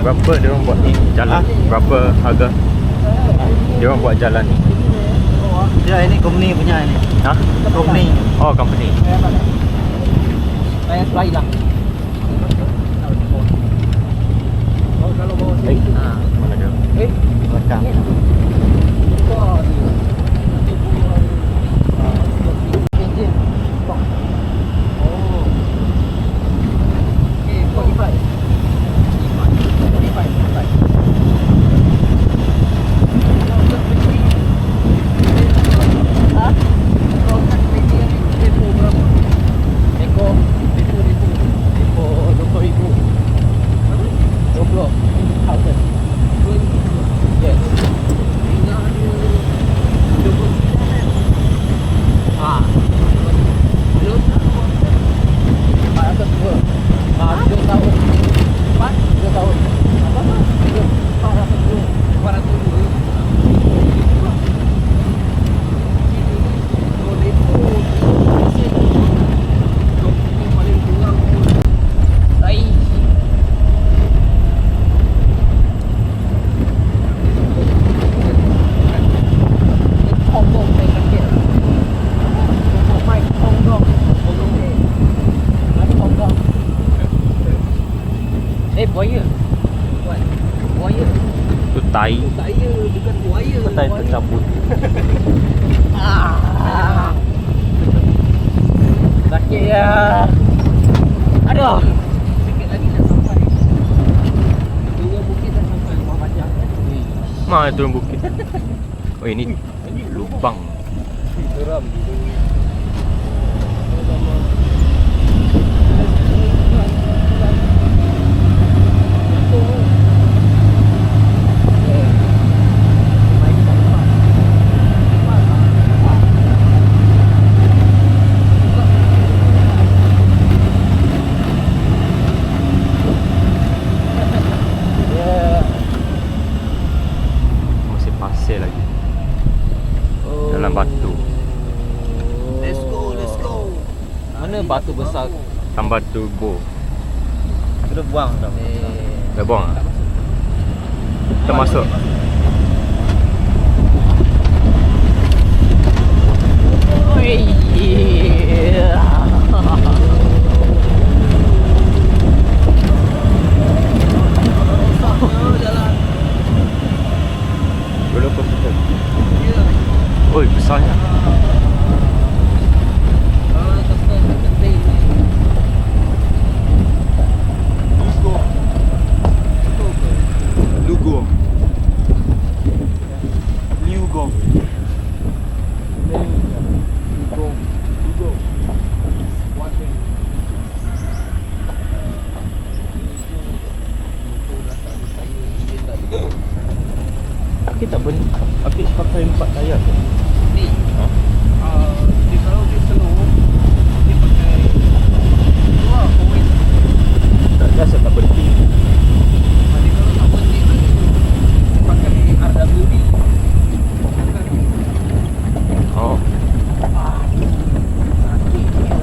Berapa dia orang buat ni jalan? Berapa harga dia orang buat jalan ni? Ya, ini company punya ini. Ha? Company. Oh, company. Saya supply lah. Oh, kalau bawa sini. Mana dia? Belakang. Engine. Oh. Okay, 45. Buaya. Buaya. Tu tai. Buaya bukan buaya. Tai tercabut. Sakit ya. Aduh. Sikit lagi nak sampai. Dua bukit dah sampai rumah Bajang. Mana turun bukit? Oh, ini lubang. Seram. Batu besar. Tambah turbo. Sudah buang dah. Dah buang ah? Kita masuk. Roller coaster. Oi, besarnya. Akid tak benda. Akid pakai 4 tayar tu. Ni. Ha? Dia kalau dia slow, dia pakai dua point. Tak biasa tak berhenti. Dia kalau tak berhenti tu, dia pakai RWD. Oh. Sakitnya.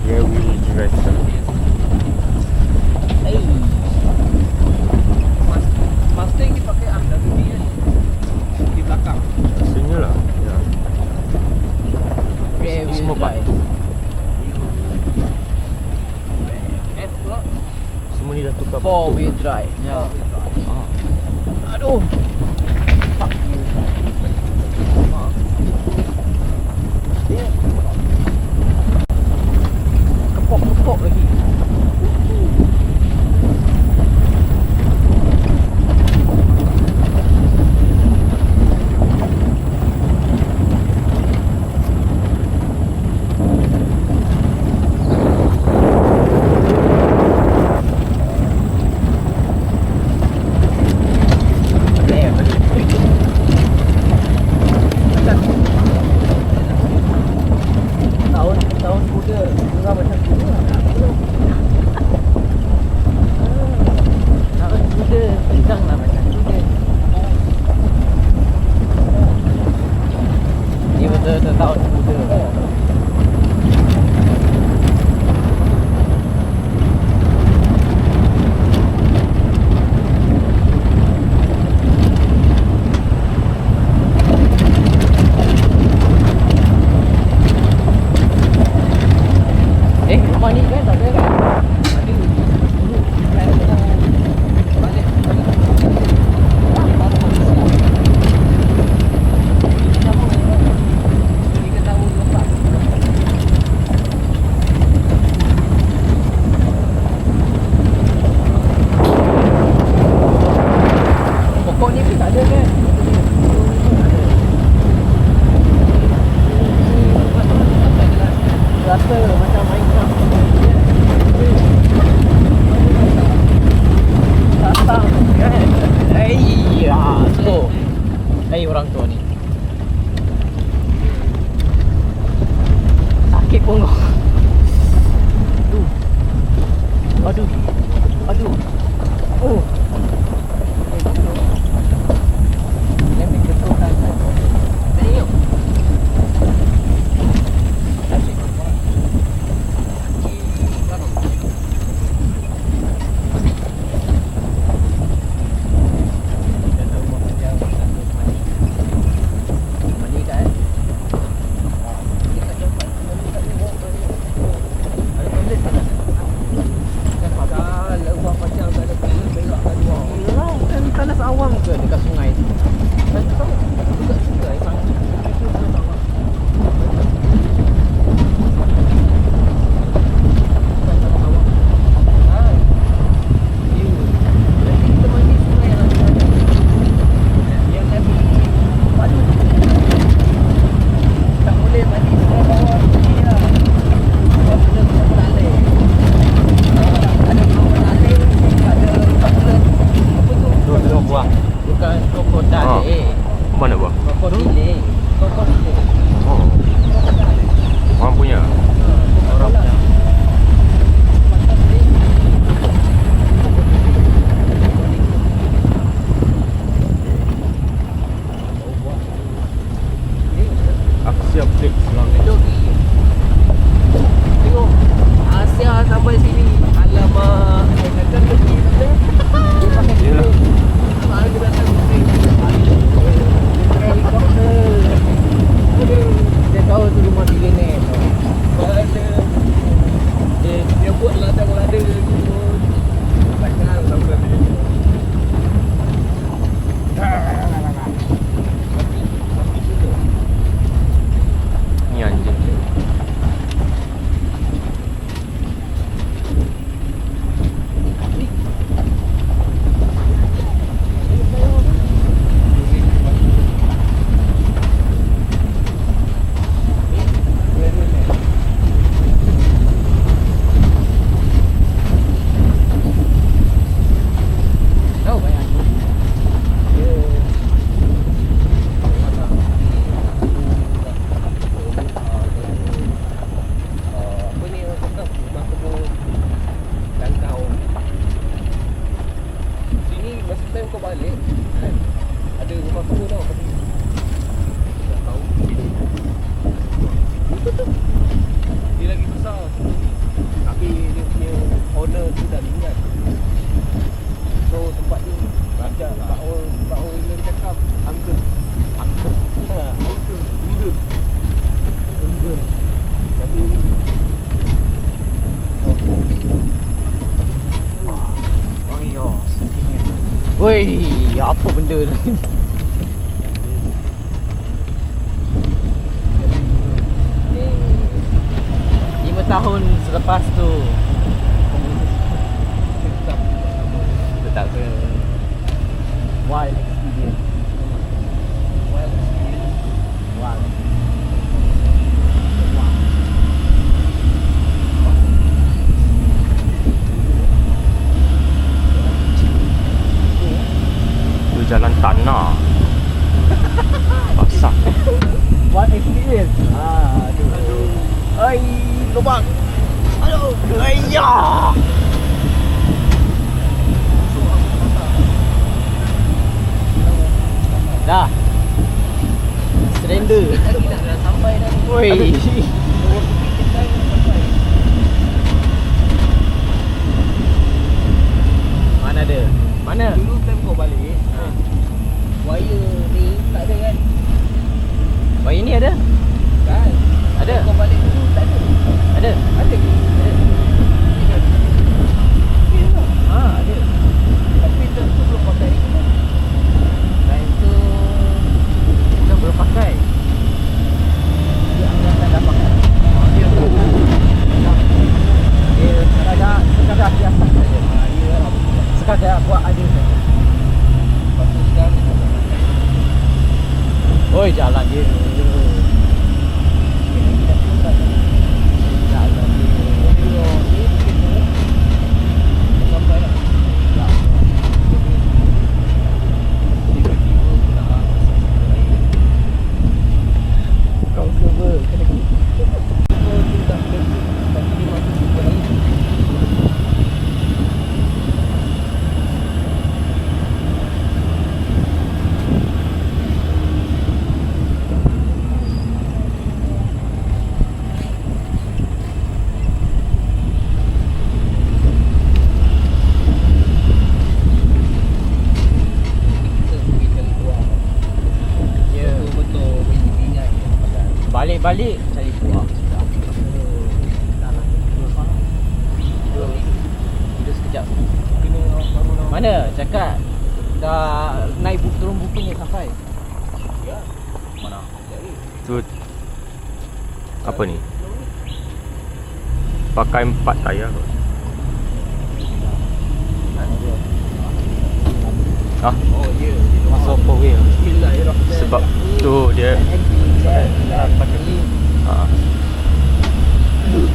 Rear wheel drive. Mustang dia pakai RWD kan? Di belakang. Rasanya lah. Ya. Rear wheel Semua drive. patuh. F pula. Semua ni dah tukar 4-wheel drive. Ya. Aduh. Fuck you. Kepok-kepok lagi. Tahun muda, orang macam tu lah. Tahun muda, pegang lah macam tu dia. Ni betul-betul tahun muda. Rumah ni kan tak ada kan? Ada. Dulu kan balik baru masih siap. Ini nama 3 tahun lepas. Pokok ni pun tak ada kan? Rasa macam Minecraft. Datang kan. Slow. Orang tua ni sakit pun kau. Aduh. Oh. Let me control that. Damn. Awang ke dekat sungai tu? Saya tahu dekat sungai sangat. Itu sangat awang. Sangat awang. Hai. You. Nanti kita mandi sungai yang ada sana. Yang tadi. Aduh. Tak boleh mandi sungai bawah ni lah. Sebab kita tak talai. Ada bawah talai. Ada kapal. Dua buah. Bukan krokodil. Mana buah? Krokodil. Krokodil. Oh. Orang punya. Orang punya. Aku siap break selang ni. Tengok Asia sampai sini. Alamak, saya kata pergi dia pakai Yelah. Mari kita datang helikopter. Dia tahu tu rumah billionaire tu. Dia buat ladang-ladang gitu. Tak kenal sampai dia. Ni anjing. Oi, apa benda ni? 5 tahun selepas tu tetap ke wild experience. Wild. Tu jalan tanah. Basah. Wild experience. Aduh. Ai, lubang. Aduh. Ayya. Dah. Surrender. Dah sampai dah. Oi. Mana ada? Mana? Dulu time kau balik, wire ni tak ada kan? Wire ni ada? Kan? Ada. Kau balik dulu tak ada. Ada. Ada ke? Ha, ada. Tapi time tu belum pakai ni kan? Time tu kita belum pakai. Dia angkat dah pakai. Dia sekadar hiasan saja. Sekadar buat ada saja. Lepas tu sekarang tak pakai. Oi, jalan dia. Jalan dia. Sampai dah. Tiba-tiba pula Kau server kena kau tu tak berhenti. Tapi dia masuk super lain. Kita pergi cari keluar. Ya. Betul-betul minyak yang pakai. Balik-balik cari keluar. Tidur sekejap. Kena bangun. Mana? Cakap dah naik turun bukit ni sampai. Ya. Mana? Tu apa ni? Pakai 4 tayar kot. Ah, Oh ya. Masuk 4 wheel. Bismillahirrahmanirrahim. sebab tu dia Pakai ni. ha.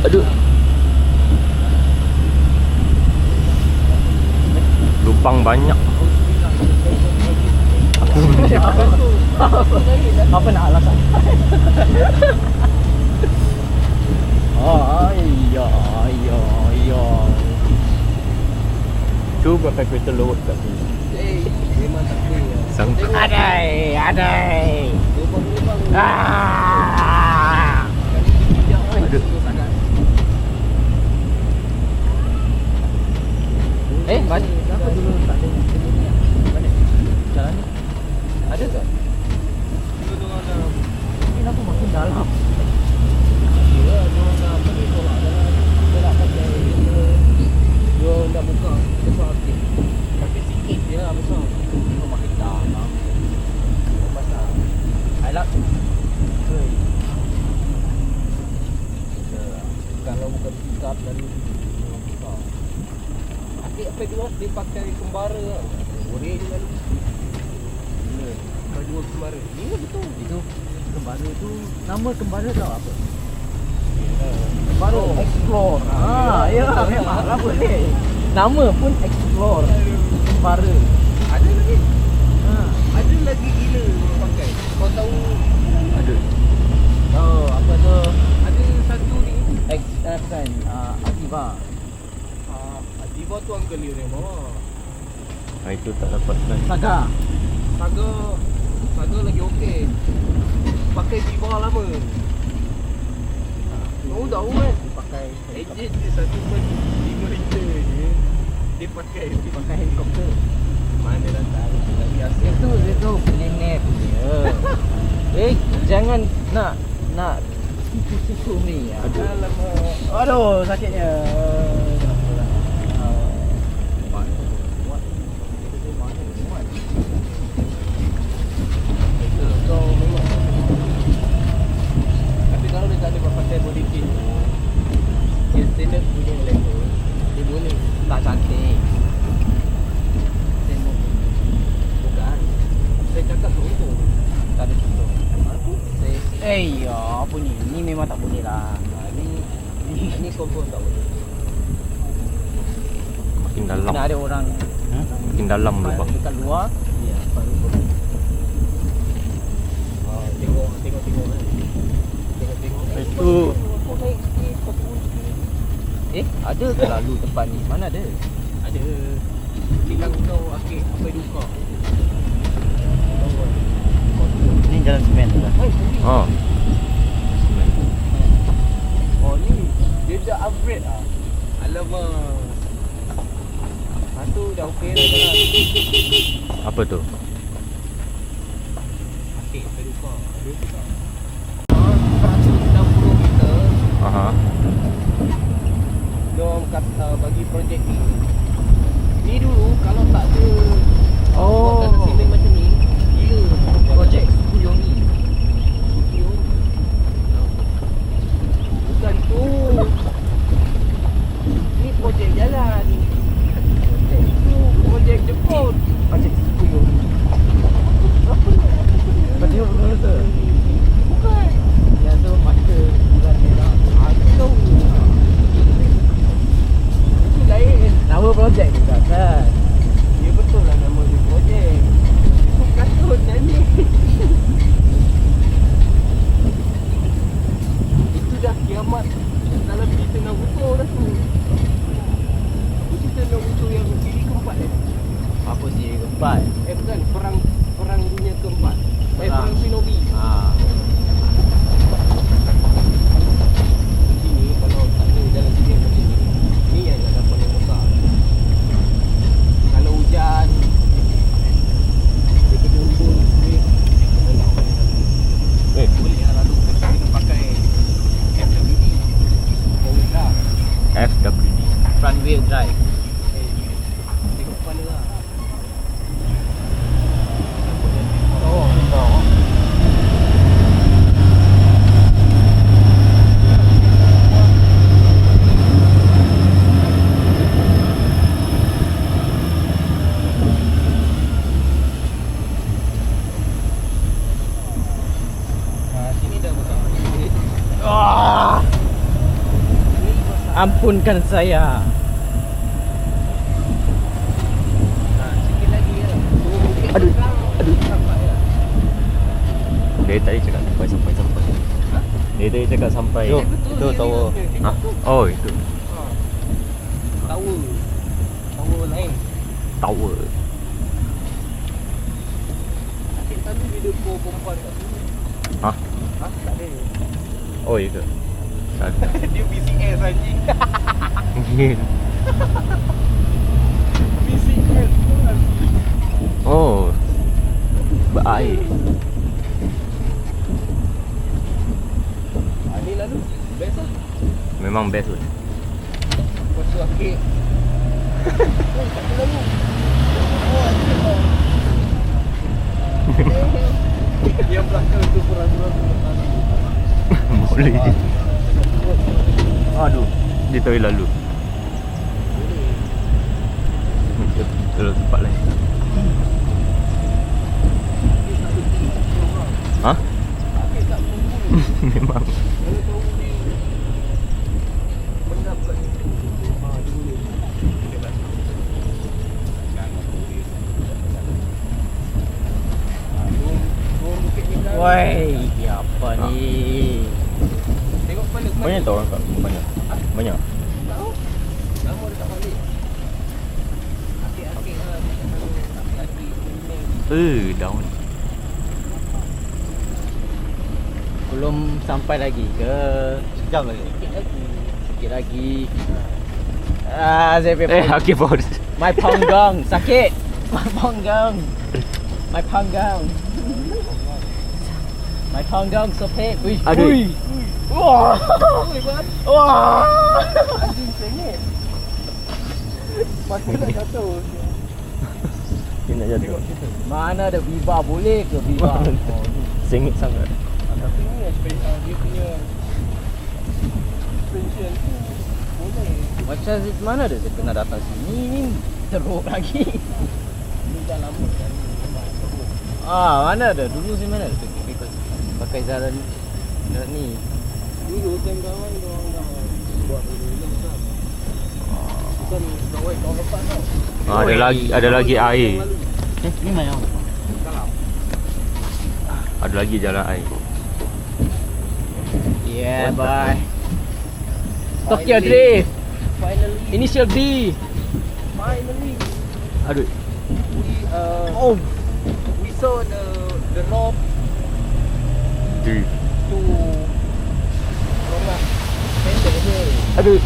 Aduh. Lubang banyak. Apa nak alasan? Oh, iya, iya, iya. Cuba pakai kereta lowot kat sini. Memang tak boleh. Sang Adai, adai. Lubang-lubang. Ah. Aduh. Mana? Kenapa dulu tak ada ni? Mana? Jalan ni? Ada tak? Kenapa makin dalam? Ya, diorang dah apa ni, tolak dah. Kita nak pakai diorang dah buka. Kita buat aktif. Tapi sikit je lah besar. Kenapa makin dalam? Pasal I like kalau bukan pick up dari diorang buka. Tapi apa dia pakai kembara lah. Boleh je lalu. Bila kau jual kembara. Ya betul. itu kembara tu, nama kembara tau apa? Kembara Explore. Ya, memanglah boleh. Nama pun Explore. Kembara. ada lagi. Ha. Ada lagi gila yang pakai. Kau tahu ada. Oh, apa tu? ada satu ni. Kan, Akiba. Adiba tu Uncle Liu Remo. Ha, itu tak dapat naik. Saga. Saga lagi okey. Pakai Diva lama. Oh dah kan. Pakai Ejen dia 1.5 liter je. Dia pakai helikopter. mana dah tahu tak biasa. Itu planet dia. Jangan nak susu ni. Alamak. Aduh, sakitnya. kau memang tapi kalau dia tak ada pakai body kit dia standard punya level dia boleh Tak cantik. tembok bukan saya cakap contoh tak ada contoh aku saya Ya apa ni? Ni memang tak boleh lah. ni confirm tak boleh Makin dalam. Kena ada orang Makin dalam lubang. dekat luar. ya baru boleh tengok kan tengok-tengok Itu. kau naik sikit kau turun sikit Ada ke lalu tempat ni? Mana ada? ada bilang kau akhir apa duka Ni jalan semen tu lah. Oh. Oh ni dia dah upgrade ah. Alamak. Satu dah okey dah jalan. Apa tu? Okey, terluka. Dia juga. 160 meter. Aha. Diorang kata bagi projek ni. Ni dulu kalau tak ada Oh. buat simen macam ni, gila Projek Kuyong ni. Bukan tu. Ni projek jalan. Itu projek jemput. Projek Kuyong. Projek Kuyong tu. Bukan. Yang tu mata bulan merah. Aku tahu. Itu lain. Nama projek juga kan. Ya betul lah nama dia projek. Itu kartun nyanyi. Itu dah kiamat dalam cerita Naruto dah tu. Itu cerita Naruto yang siri keempat Apa sih keempat? bukan perang dunia keempat. Perang shinobi. Ah. Sini kalau tak ada dalam sini macam ni. Ni yang dah dapat yang besar. Kalau hujan dia kena umbul boleh. Boleh lah lalu kita pakai FWD. Forward lah. FWD. Front wheel drive. Tengok mana lah. Oh, betul. Sini dah besar. Ah, Ni besar. ampunkan saya. Sikit lagi ya. Aduh. Sampai ya. Dia tadi cakap sampai. Dia tadi cakap sampai. Yo. Betul tu dia tower. dia. Tengok Ha? tu. Oh, itu Ha. Tower lain. tower. Akhir tadi video perempuan kat sini. Ha? Ha? Tak ada. Oh, itu. Tak. Dia BCS anjing. BCS kan. Oh. Berair. Ni lalu best lah. Memang best pun. Lepas tu akhir. Oh, tak ada lalu. Oh, akhir tau. Yang belakang tu pura-pura tadi. Boleh je. Aduh. Dia tahu lalu. Terus tempat lain. Ha? Akhir tak tunggu. Memang. Kalau tahu ni benda bukan itu. Ha, dia boleh. Dia dah. Jangan boleh. Ha, turun bukit ni kan. Woi, apa ni? Tengok kepala kemana? Banyak tau orang kat banyak. Banyak. Tahu? Lama dia tak balik. Akhir-akhir lah. Lagi. Daun. Belum sampai lagi ke? Sekejap lagi. Sikit lagi. Sikit lagi. Saya punya Okay, bos. my panggang sakit. My panggang. My panggang. My panggang sakit. Ui. Aduh. Ui. Wah. Oi, buat. Wah. Anjing sengit. Mata dah jatuh. Dia nak jatuh. Tengok kita. Mana ada Viva boleh ke Viva? Oh, tu. Sengit sangat. Tapi ni dia punya suspension tu boleh. Macam mana ada saya pernah datang sini ni teruk lagi. Ni dah lama kan. Memang teruk. Mana ada dulu saya mana ada pakai jalan ni. Dulu kawan-kawan diorang dah buat dulu kan. Bukan tahun lepas tau. Ada lagi air. Ni mana? Ada lagi jalan air. Yeah, bye. Tokyo Drift. Finally. Initial D. Finally. Aduh. We saw the rope Drift. to Rongga. Pendek je. Aduh.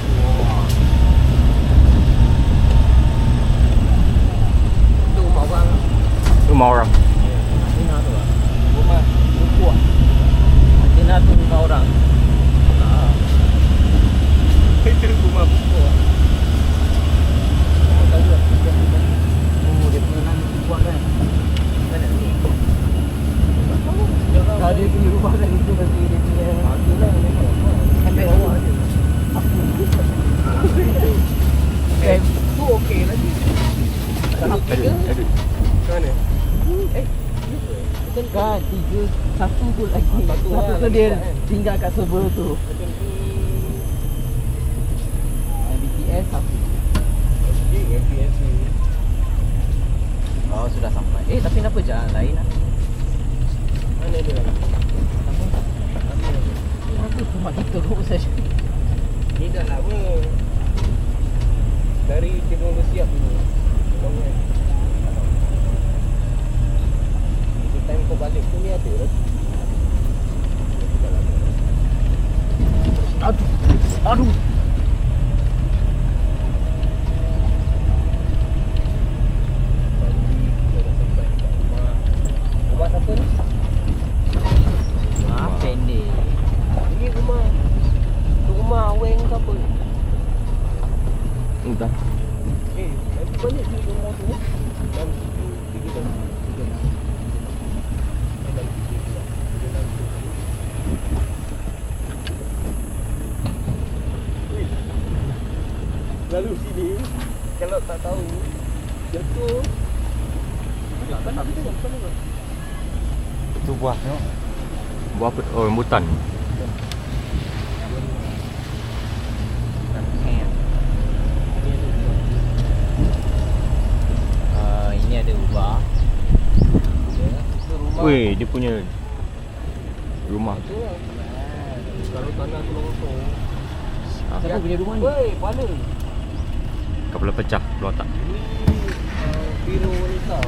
Tu rumah orang. Rumah orang. Cina tu lah. Rumah kuat. Cina tu rumah orang. Itu rumah kuat. Kamu tahu tak? Oh, dia punya nanti kuat kan? Mana ni? Kalau dia punya rumah kan itu nanti dia punya. Itulah memang. Sampai bawah je. Eh, tu okey lagi. Kalau tiga, Aduh. macam mana? Betul kan? 3, 1 tu lagi. Satu Satu lah, tu dia lagi kuat kan? tinggal kat server tu. Macam ni. BTS 1. FPS ni. Oh, sudah sampai. Tapi kenapa jalan lain lah? Mana dia? Kenapa cuma kita teruk saja? Ni dah lama. Dari teknologi siap dulu. Bangun. Itu time kau balik tu ni ada lah. Aduh. Rumah siapa ni? Pendek. Ini rumah. Rumah Weng ke apa? Entah. Nanti balik ni rumah tu. Dan itu 3 tahun. Lalu sini kalau tak tahu jatuh. Kan habis tu apa ni? Itu buah tengok. Buah apa? Oh, rambutan. Ini ada ubah. Itu rumah. Weh, dia punya rumah. Tu lah. Kalau tanah tu longsor. Siapa punya rumah ni? Woi, mana? Kepala pecah, keluar tak? Ini biru wanita.